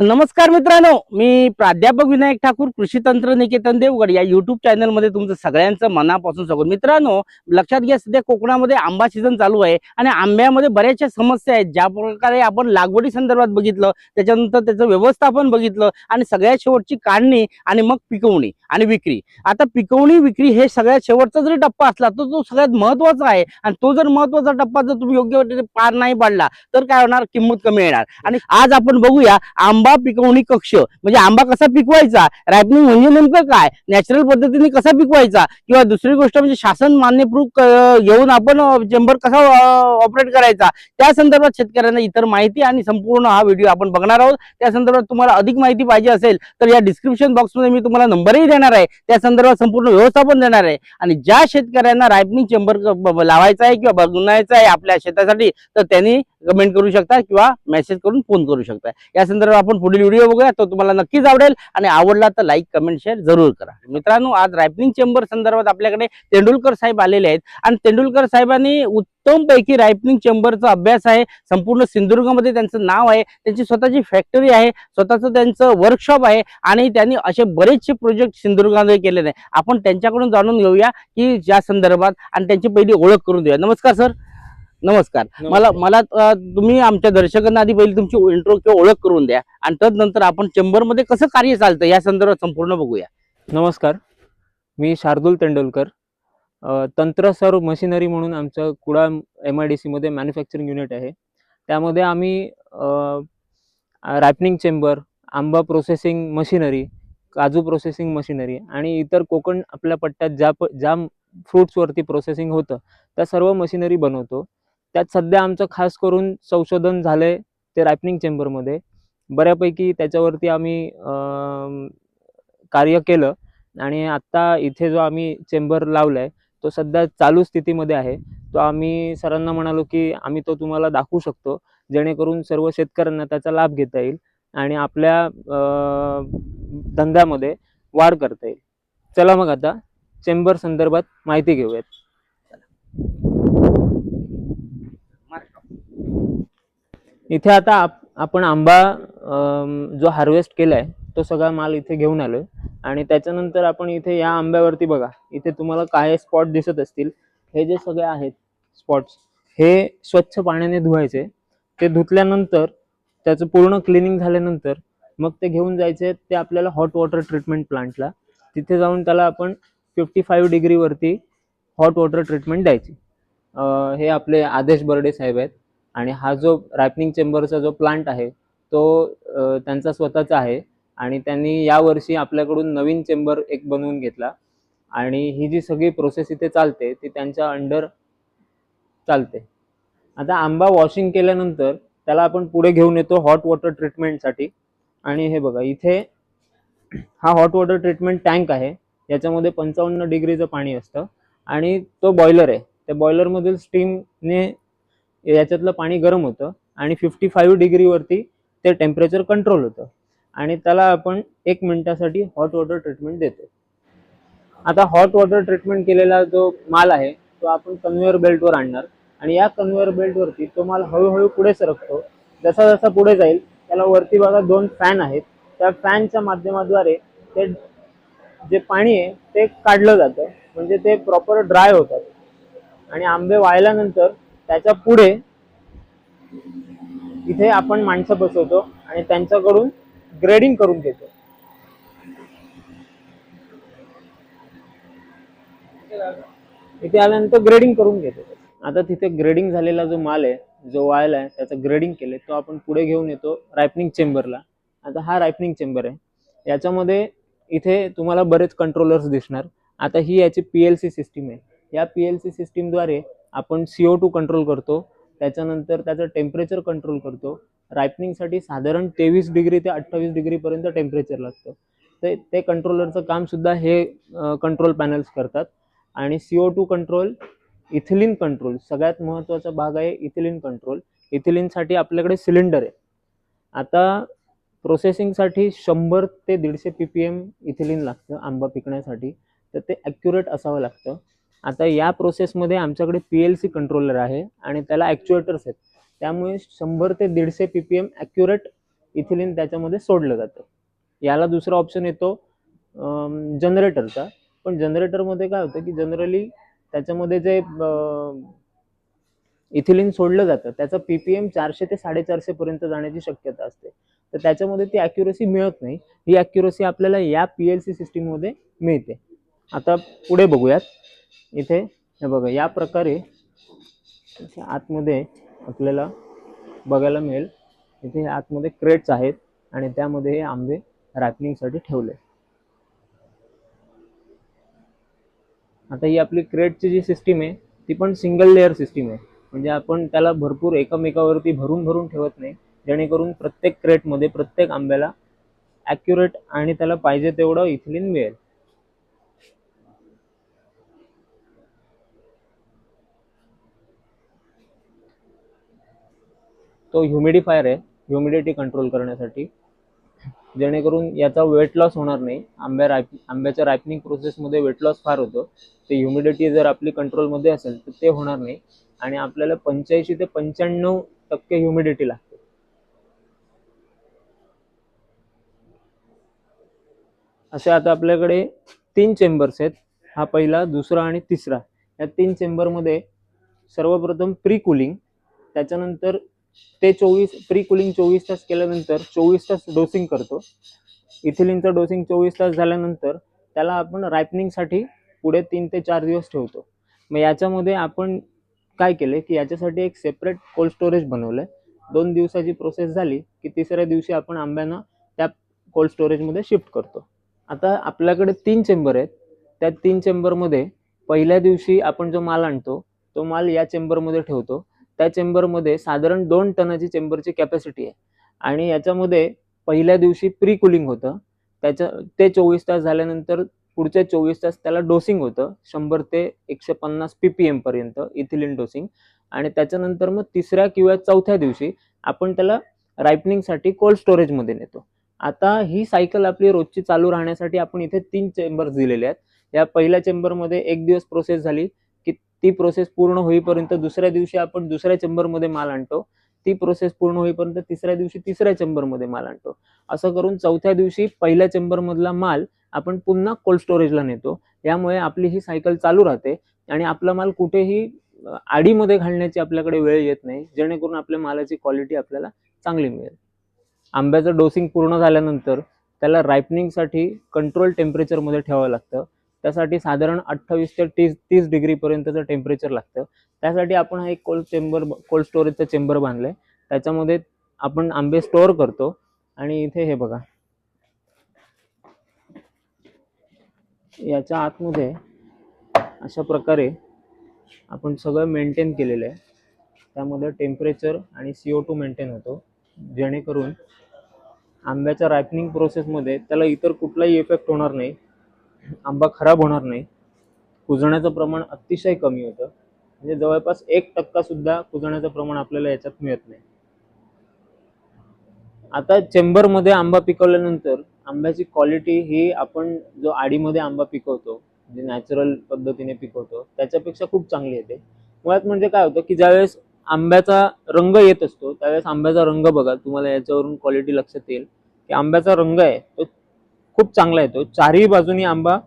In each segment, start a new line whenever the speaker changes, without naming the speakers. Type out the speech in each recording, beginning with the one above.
नमस्कार मित्रांनो, मी प्राध्यापक विनायक ठाकूर, कृषी तंत्र निकेतन देवगड या युट्यूब चॅनलमध्ये तुमचं सगळ्यांचं मनापासून स्वागत। मित्रांनो, लक्षात घ्या, सध्या कोकणामध्ये आंबा सीझन चालू आहे आणि आंब्यामध्ये बऱ्याचशा समस्या आहेत। ज्या प्रकारे आपण लागवडी संदर्भात बघितलं, त्याच्यानंतर त्याचं व्यवस्थापन बघितलं आणि सगळ्यात शेवटची काढणी आणि मग पिकवणी आणि विक्री। आता पिकवणी विक्री हे सगळ्यात शेवटचा जरी टप्पा असला तर तो सगळ्यात महत्त्वाचा आहे आणि तो जर महत्त्वाचा टप्पा जर तुम्ही योग्य पार नाही पाडला तर काय होणार, किंमत कमी येणार। आणि आज आपण बघूया आंबा पिकवणी कक्ष म्हणजे आंबा कसा पिकवायचा, रायपनिंग म्हणजे नेमकं काय, नॅचरल पद्धतीने कसा पिकवायचा, किंवा दुसरी गोष्ट म्हणजे शासन मान्य प्रूफ घेऊन आपण चेंबर कसा ऑपरेट करायचा, त्या संदर्भात शेतकऱ्यांना इतर माहिती आणि संपूर्ण हा व्हिडिओ आपण बघणार आहोत। त्या संदर्भात तुम्हाला अधिक माहिती पाहिजे असेल तर या डिस्क्रिप्शन बॉक्समध्ये मी तुम्हाला नंबरही देणार आहे, त्या संदर्भात संपूर्ण व्यवस्थापन देणार आहे। आणि ज्या शेतकऱ्यांना रायपनिंग चेंबर लावायचा आहे किंवा बनवायचा आहे आपल्या शेतासाठी तर त्यांनी कमेंट करू शकता किंवा मेसेज करून फोन करू शकता। या संदर्भात आपण पुढील व्हिडिओ बघूया, तो तुम्हाला नक्कीच आवडेल आणि आवडला तर लाईक कमेंट शेअर जरूर करा। मित्रांनो, आज रायपनिंग चेंबर संदर्भात आपल्याकडे तेंडुलकर साहेब आलेले आहेत आणि तेंडुलकर साहेबांनी उत्तम पैकी रायपनिंग चेंबरचा अभ्यास आहे। संपूर्ण सिंधुदुर्गमध्ये त्यांचं नाव आहे, त्यांची स्वतःची फॅक्टरी आहे, स्वतःचं त्यांचं वर्कशॉप आहे आणि त्यांनी असे बरेचसे प्रोजेक्ट सिंधुदुर्गामध्ये केलेले आहे। आपण त्यांच्याकडून जाणून घेऊया की या संदर्भात आणि त्यांची पहिली ओळख करून देऊया। नमस्कार सर। नमस्कार। मला तुम्ही आमच्या दर्शकांना आधी पहिली तुमची इंट्रो किंवा ओळख करून द्या आणि त्यानंतर आपण चेंबर मध्ये कसं कार्य चालतं या संदर्भात संपूर्ण बघूया।
नमस्कार, मी शार्दूल तेंडुलकर। तंत्रसर मशिनरी म्हणून आमचं कुडाळ MIDC मध्ये मॅन्युफॅक्चरिंग युनिट आहे। त्यामध्ये आम्ही रॅपनिंग चेंबर, आंबा प्रोसेसिंग मशिनरी, काजू प्रोसेसिंग मशिनरी आणि इतर कोकण आपल्या पट्ट्यात ज्या फ्रूट्सवरती प्रोसेसिंग होतं त्या सर्व मशिनरी बनवतो। त्यात सध्या आमचं खास करून संशोधन झालंय ते रॅपनिंग चेंबरमध्ये। बऱ्यापैकी त्याच्यावरती आम्ही कार्य केलं आणि आता इथे जो आम्ही चेंबर लावलाय तो सध्या चालू स्थितीमध्ये आहे। तो आम्ही सरांना म्हणालो की आम्ही तो तुम्हाला दाखवू शकतो, जेणेकरून सर्व शेतकऱ्यांना त्याचा लाभ घेता येईल आणि आपल्या धंद्यामध्ये वाढ करता येईल। चला मग आता चेंबर संदर्भात माहिती घेऊयात। इथे आता आपण आंबा जो हार्वेस्ट केलाय तो सगळा माल इथे घेऊन आलोय आणि त्याच्यानंतर आपण इथे या आंब्यावरती बघा, इथे तुम्हाला काय स्पॉट दिसत असतील, हे जे सगळे आहेत स्पॉट्स हे स्वच्छ पाण्याने धुवायचे। ते धुतल्यानंतर त्याचं पूर्ण क्लिनिंग झाल्यानंतर मग ते घेऊन जायचे ते आपल्याला हॉट वॉटर ट्रीटमेंट प्लांटला। तिथे जाऊन त्याला आपण 55 डिग्री वरती हॉट वॉटर ट्रीटमेंट द्यायची। हे आपले आदेश बर्डे साहेब आहेत आणि हा जो रॅपनिंग चेंबरचा जो प्लांट आहे तो त्यांचा स्वतःचा आहे आणि त्यांनी यावर्षी आपल्याकडून नवीन चेंबर एक बनवून घेतला आणि ही जी सगळी प्रोसेस इथे चालते ती त्यांच्या अंडर चालते। आता आंबा वॉशिंग केल्यानंतर त्याला आपण पुढे घेऊन येतो हॉट वॉटर ट्रीटमेंटसाठी। आणि हे बघा, इथे हा हॉट वॉटर ट्रीटमेंट टँक आहे, याच्यामध्ये 55 डिग्रीचं पाणी असतं आणि तो बॉयलर आहे। त्या बॉयलरमधील स्टीमने याच्यातलं पाणी गरम होतं आणि 55 डिग्रीवरती ते टेम्परेचर कंट्रोल होतं आणि त्याला आपण 1 मिनिटासाठी हॉट वॉटर ट्रीटमेंट देतो। आता हॉट वॉटर ट्रीटमेंट केलेला जो माल आहे तो आपण कन्व्हेअर बेल्टवर आणणार आणि या कन्व्हेअर बेल्टवरती तो माल हळूहळू पुढे सरकतो। जसा जसा पुढे जाईल त्याला वरती बघा 2 फॅन आहेत, त्या फॅनच्या माध्यमाद्वारे ते जे पाणी आहे ते काढलं जातं, म्हणजे ते प्रॉपर ड्राय होतात आणि आंबे वाळल्यानंतर त्याच्या पुढे इथे आपण माणसं बसवतो आणि त्यांच्याकडून ग्रेडिंग करून घेतो। इथे आल्यानंतर ग्रेडिंग करून घेतो। आता तिथे ग्रेडिंग झालेला जो माल आहे, जो वाळला आहे, त्याचं ग्रेडिंग केले तो आपण पुढे घेऊन येतो रायपनिंग चेंबरला। आता हा रायपनिंग चेंबर आहे, याच्यामध्ये इथे तुम्हाला बरेच कंट्रोलर्स दिसणार। आता ही याची PLC सिस्टीम आहे। या PLC सिस्टीमद्वारे आपण CO2 कंट्रोल करतो, त्याच्यानंतर त्याचं टेम्परेचर कंट्रोल करतो। रायपनिंगसाठी साधारण 23 डिग्री ते 28 डिग्रीपर्यंत टेम्परेचर लागतं। ते कंट्रोलरचं काम सुद्धा हे कंट्रोल पॅनल्स करतात। आणि CO2 कंट्रोल, इथिलीन कंट्रोल, सगळ्यात महत्त्वाचा भाग आहे इथिलीन कंट्रोल। इथिलीनसाठी आपल्याकडे सिलेंडर आहे। आता प्रोसेसिंगसाठी 100 ते 150 ppm इथिलीन लागतं आंबा पिकण्यासाठी, तर ते ॲक्युरेट असावं लागतं। आता या प्रोसेसमध्ये आमच्याकडे PLC कंट्रोलर आहे आणि त्याला ॲक्च्युएटर्स आहेत, त्यामुळे 100 ते 150 ppm ॲक्युरेट इथिलीन त्याच्यामध्ये सोडलं जातं. याला दुसरा ऑप्शन येतो जनरेटरचा. पण जनरेटरमध्ये काय होतं की जनरली त्याच्यामध्ये जे इथिलीन सोडलं जातं त्याचा पीपीएम 400 ते 450 पर्यंत जाण्याची शक्यता असते. तर त्याच्यामध्ये ती ॲक्युरसी मिळत नाही. ही ॲक्युरसी आपल्याला या PLC सिस्टीममध्ये मिळते. आता पुढे बघूयात. इथे हे बघा, या प्रकारे आतमध्ये आपल्याला बघायला मिळेल. इथे आतमध्ये क्रेट्स आहेत आणि त्यामध्ये हे आंबे रॅपनिंगसाठी ठेवले. आता ही आपली क्रेटची जी सिस्टीम आहे ती पण सिंगल लेअर सिस्टीम आहे. म्हणजे आपण त्याला भरपूर एकमेकावरती भरून भरून ठेवत नाही, जेणेकरून प्रत्येक क्रेटमध्ये प्रत्येक आंब्याला ॲक्युरेट आणि त्याला पाहिजे तेवढं इथिलीन मिळेल. तो ह्युमिडिफायर आहे, ह्युमिडिटी कंट्रोल करण्यासाठी, जेणेकरून याचा वेट लॉस होणार नाही. आंब्याच्या रायपनिंग प्रोसेसमध्ये वेट लॉस फार होतं. ते ह्युमिडिटी जर आपली कंट्रोलमध्ये असेल तर ते होणार नाही आणि आपल्याला 85 ते 95% ह्युमिडिटी लागते. असे आता आपल्याकडे 3 चेंबर्स आहेत. हा पहिला, दुसरा आणि तिसरा. या 3 चेंबरमध्ये सर्वप्रथम प्री कुलिंग, त्याच्यानंतर ते प्री कुलिंग 24 तास केल्यानंतर 24 तास डोसिंग करतो. इथिलीनचं डोसिंग 24 तास झाल्यानंतर त्याला आपण रायपनिंगसाठी पुढे 3 ते 4 दिवस ठेवतो. मग याच्यामध्ये आपण काय केले की याच्यासाठी एक सेपरेट कोल्ड स्टोरेज बनवलंय. 2 दिवसाची प्रोसेस झाली की तिसऱ्या दिवशी आपण आंब्यांना त्या कोल्ड स्टोरेजमध्ये शिफ्ट करतो. आता आपल्याकडे 3 चेंबर आहेत. त्या 3 चेंबरमध्ये पहिल्या दिवशी आपण जो माल आणतो तो माल या चेंबरमध्ये ठेवतो. त्या चेंबरमध्ये साधारण 2 टनाची चेंबरची कॅपॅसिटी आहे आणि याच्यामध्ये पहिल्या दिवशी प्री कुलिंग होतं. ते 24 तास झाल्यानंतर पुढचे 24 तास त्याला डोसिंग होतं 100 ते 150 PPM पर्यंत इथिलीन डोसिंग. आणि त्याच्यानंतर मग तिसऱ्या किंवा चौथ्या दिवशी आपण त्याला रायपनिंगसाठी कोल्ड स्टोरेजमध्ये नेतो. आता ही सायकल आपली रोजची चालू राहण्यासाठी आपण इथे 3 चेंबर्स दिलेले आहेत. या पहिल्या चेंबरमध्ये 1 दिवस प्रोसेस झाली की ती प्रोसेस पूर्ण होईपर्यंत दुसऱ्या दिवशी आपण दुसऱ्या चेंबरमध्ये माल आणतो. ती प्रोसेस पूर्ण होईपर्यंत तिसऱ्या दिवशी तिसऱ्या चेंबरमध्ये माल आणतो. असं करून चौथ्या दिवशी पहिल्या चेंबरमधला माल आपण पुन्हा कोल्ड स्टोरेजला नेतो. यामुळे आपली ही सायकल चालू राहते आणि आपला माल कुठेही आडीमध्ये घालण्याची आपल्याकडे वेळ येत नाही, जेणेकरून आपल्या मालाची क्वालिटी आपल्याला चांगली मिळेल. आंब्याचं डोसिंग पूर्ण झाल्यानंतर त्याला रायपनिंगसाठी कंट्रोल टेम्परेचरमध्ये ठेवावं लागतं. त्यासाठी साधारण 28 ते 30 डिग्रीपर्यंतचं टेम्परेचर लागतं. त्यासाठी आपण हा एक कोल्ड स्टोरेजचा चेंबर बांधलाय. त्याच्यामध्ये आपण आंबे स्टोअर करतो. आणि इथे हे बघा, याच्या आतमध्ये अशा प्रकारे आपण सगळं मेंटेन केलेलं आहे. त्यामध्ये टेम्परेचर आणि CO2 मेंटेन होतो, जेणेकरून आंब्याच्या रायपनिंग प्रोसेसमध्ये त्याला इतर कुठलाही इफेक्ट होणार नाही, आंबा खराब होणार नाही, कुजण्याचं प्रमाण अतिशय कमी होतं. म्हणजे जवळपास 1% सुद्धा कुजण्याचं प्रमाण आपल्याला याच्यात मिळत नाही. आता चेंबरमध्ये आंबा पिकवल्यानंतर आंब्याची क्वालिटी ही आपण जो आडीमध्ये आंबा पिकवतो, जे नॅचरल पद्धतीने पिकवतो, त्याच्यापेक्षा खूप चांगली येते. मुळात म्हणजे काय होतं की ज्यावेळेस आंब्याचा रंग येत असतो त्यावेळेस आंब्याचा रंग बघा, तुम्हाला याच्यावरून क्वालिटी लक्षात येईल की आंब्याचा रंग आहे तो खूप चांगला येतो. चारही बाजूनी आंबा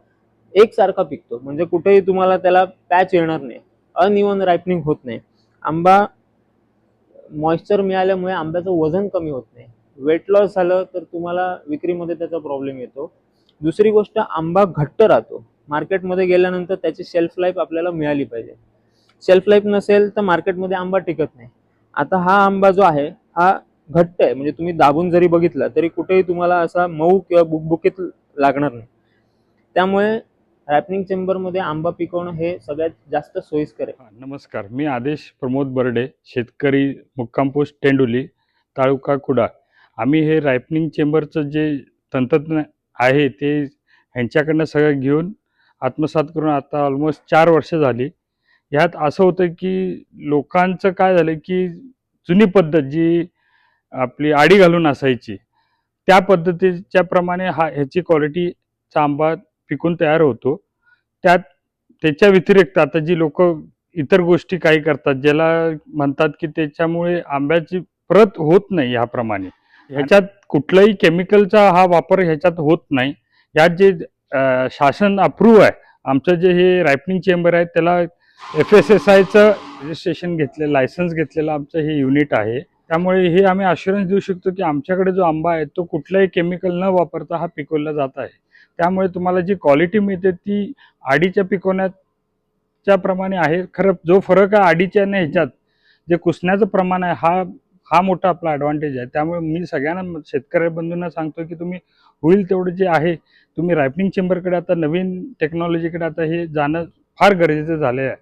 एकसारखा पिकतो, म्हणजे कुठेही तुम्हाला त्याला पॅच येणार नाही, अनइव्हन रायपनिंग होत नाही. आंबा मॉइश्चर मिळाल्यामुळे आंब्याचं वजन कमी होत नाही. वेट लॉस झालं तर तुम्हाला विक्रीमध्ये त्याचा प्रॉब्लेम येतो. दुसरी गोष्ट, आंबा घट्ट राहतो. मार्केटमध्ये गेल्यानंतर त्याची शेल्फ लाईफ आपल्याला मिळाली पाहिजे. शेल्फ लाईफ नसेल तर मार्केटमध्ये आंबा टिकत नाही. आता हा आंबा जो आहे हा घट्ट आहे, म्हणजे तुम्ही दाबून जरी बघितला तरी कुठेही तुम्हाला असा मऊ किंवा बुकबुकीत लागणार नाही. त्यामुळे रॅपनिंग चेंबरमध्ये आंबा पिकवणं हे सगळ्यात जास्त सोयीस्कर आहे.
नमस्कार, मी आदेश प्रमोद बर्डे, शेतकरी, मुक्काम पोस्ट टेंडुली, तालुका कुडाळ. आम्ही हे रायपनिंग चेंबरचं जे तंत्रज्ञान आहे ते ह्यांच्याकडनं सगळं घेऊन आत्मसात करून आता ऑलमोस्ट 4 वर्ष झाली. ह्यात असं होतं की लोकांचं काय झालं की जुनी पद्धत जी आपली आडी घालून असायची त्या पद्धतीच्या प्रमाणे ह्याची क्वालिटीचा आंबा पिकून तयार होतो. त्याच्या व्यतिरिक्त आता जी लोक इतर गोष्टी काही करतात, ज्याला म्हणतात की त्याच्यामुळे आंब्याची प्रत होत नाही ह्याप्रमाणे, ह्याच्यात कुठलाही केमिकलचा हा वापर ह्याच्यात होत नाही. यात जे शासन अप्रूव्ह आहे, आमचं जे हे रायपनिंग चेंबर आहे त्याला FSSIचं रजिस्ट्रेशन घेतलेलं, लायसन्स घेतलेलं आमचं हे युनिट आहे. त्यामुळे हे आम्ही अश्युरन्स देऊ शकतो की आमच्याकडे जो आंबा आहे तो कुठलाही केमिकल न वापरता हा पिकवला जात आहे. त्यामुळे तुम्हाला जी क्वालिटी मिळते ती आडीच्या पिकवण्याच्या प्रमाणे आहे. खरं जो फरक आहे आडीच्या आणि ह्याच्यात जे कुसण्याचं प्रमाण आहे हा मोठा आपला ॲडव्हान्टेज आहे. त्यामुळे मी सगळ्यांना शेतकरी बंधूंना सांगतो की तुम्ही होईल तेवढं जे आहे तुम्ही रायपनिंग चेंबरकडे आता नवीन टेक्नॉलॉजीकडे आता हे जाणं फार गरजेचं झालं आहे.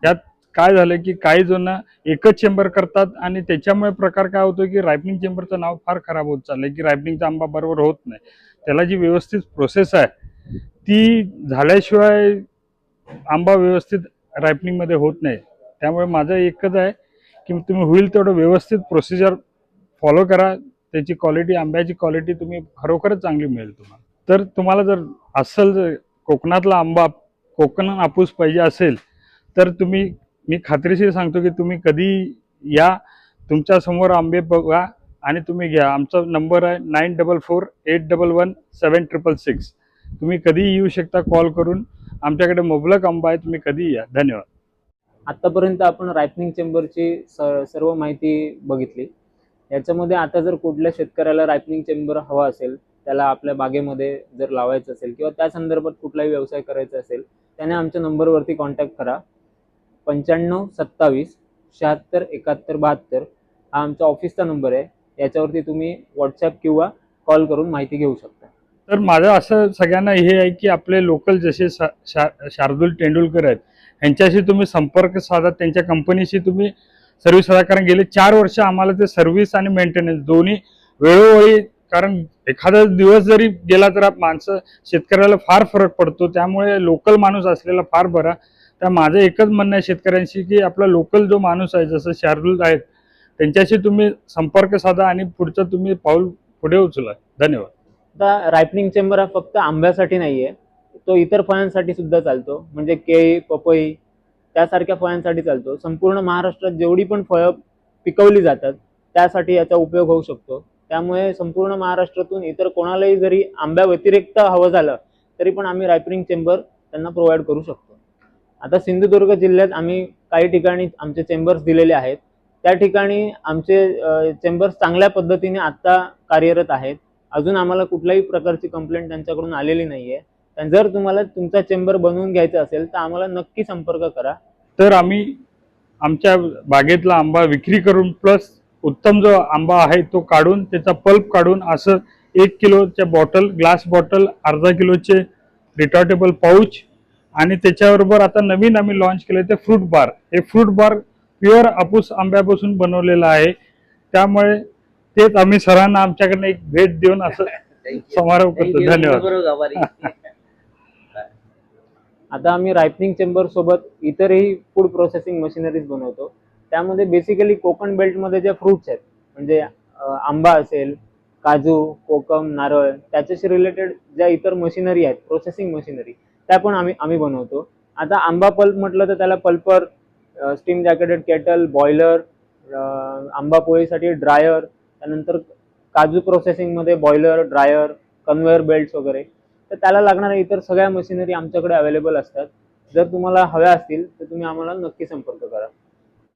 यात काय झालं की काही जण एकच चेंबर करतात आणि त्याच्यामुळे प्रकार काय होतो की रायपनिंग चेंबरचं नाव फार खराब होत चाललंय की रायपनिंगचा आंबा बरोबर होत नाही. त्याला जी व्यवस्थित प्रोसेस आहे ती झाल्याशिवाय आंबा व्यवस्थित रायपनिंगमध्ये होत नाही. त्यामुळे माझं एकच आहे की तुम्ही होईल तेवढं व्यवस्थित प्रोसिजर फॉलो करा. त्याची क्वालिटी, आंब्याची क्वालिटी तुम्ही खरोखरच चांगली मिळेल तुम्हाला. तर तुम्हाला जर जर कोकणातला आंबा, कोकण हापूस पाहिजे असेल तर मी खात्रीशीर सांगतो की तुम्ही कधी या, तुमच्या समोर आंबे बघा आणि तुम्ही घ्या. आमचा नंबर आहे 9448117666. तुम्ही कधीही येऊ शकता कॉल करून. आमच्याकडे मुबलक आंबा आहे, तुम्ही कधीही या. धन्यवाद.
आतापर्यंत आपण रायपनिंग चेंबरची सर्व माहिती बघितली. याच्यामध्ये आता जर कुठल्या शेतकऱ्याला रायपनिंग चेंबर हवा असेल, त्याला आपल्या बागेमध्ये जर लावायचं असेल किंवा त्या संदर्भात कुठलाही व्यवसाय करायचा असेल, त्याने आमच्या नंबरवरती कॉन्टॅक्ट करा. 9527767172 हा आमचा ऑफिसचा नंबर आहे. याच्यावरती तुम्ही व्हॉट्सॲप किंवा कॉल करून माहिती घेऊ शकता.
तर माझं असं सगळ्यांना हे आहे की आपले लोकल जसे शार्दूल तेंडुलकर आहेत ह्यांच्याशी तुम्ही संपर्क साधा, त्यांच्या कंपनीशी तुम्ही सर्व्हिस साधा. कारण गेले 4 वर्ष आम्हाला ते सर्व्हिस आणि मेंटेनन्स दोन्ही वेळोवेळी, कारण एखादा दिवस जरी गेला तर माणसं शेतकऱ्याला फार फरक पडतो. त्यामुळे लोकल माणूस असलेला फार बरा. तर माझं एकच म्हणणं आहे शेतकऱ्यांशी की आपला लोकल जो माणूस आहे जसं शार्दूल आहेत त्यांच्याशी तुम्ही संपर्क साधा आणि पुढचं तुम्ही पाऊल पुढे उचला. धन्यवाद.
आता रायपनिंग चेंबर हा फक्त आंब्यासाठी नाहीये, तो इतर फळांसाठी सुद्धा चालतो. म्हणजे केळी, पपई त्यासारख्या फळांसाठी चालतो. संपूर्ण महाराष्ट्रात जेवढी पण फळं पिकवली जातात त्यासाठी याचा उपयोग होऊ शकतो. त्यामुळे संपूर्ण महाराष्ट्रातून इतर कोणालाही जरी आंब्या व्यतिरिक्त हवं झालं तरी पण आम्ही रायपनिंग चेंबर त्यांना प्रोव्हाइड करू शकतो. आता सिंधुदुर्ग जिल्ह्यात आम्ही काही ठिकाणी आमचे चेंबर्स दिलेले आहेत. त्या ठिकाणी आमचे चेंबर्स चांगल्या पद्धतीने आता कार्यरत आहेत. अजून आम्हाला कुठल्याही प्रकारची कंप्लेंट त्यांच्याकडून आलेली नाहीये. जर तुम्हाला तुमचा चेंबर बनवून घ्यायचा असेल तर आम्हाला नक्की संपर्क करा.
तर आम्ही आमच्या बागेतला आंबा विक्री करून प्लस उत्तम जो आंबा आहे तो काढून त्याचा पल्प काढून असं 1 किलोच्या बॉटल, ग्लास बॉटल, अर्धा किलोचे रिटॉर्टेबल पाऊच आणि त्याच्याबरोबर आता नवीन आम्ही लॉन्च केलं ते फ्रूट बार. हे फ्रूट बार प्युअर हापूस आंब्यापासून बनवलेलं आहे. त्यामुळे तेच आम्ही सरांना आमच्याकडनं एक भेट देऊन असं समारोप करतो. धन्यवाद.
आता आम्ही रायपनिंग चेंबर सोबत इतरही फूड प्रोसेसिंग मशिनरीज बनवतो. त्यामध्ये बेसिकली कोकण बेल्टमध्ये जे फ्रुट्स आहेत म्हणजे आंबा असेल, काजू, कोकम, नारळ त्याच्याशी रिलेटेड ज्या इतर मशिनरी आहेत, प्रोसेसिंग मशिनरी, त्या पण आम्ही बनवतो. आता आंबा पल्प म्हटलं तर त्याला पल्पर, स्टीम जॅकेटेड केटल, बॉयलर, आंबा पोळीसाठी ड्रायर, त्यानंतर काजू प्रोसेसिंगमध्ये बॉयलर, ड्रायर, कन्व्हेअर बेल्ट्स वगैरे. तर त्याला लागणाऱ्या इतर सगळ्या मशिनरी आमच्याकडे अवेलेबल असतात. जर तुम्हाला हव्या असतील तर तुम्ही आम्हाला नक्की संपर्क करा.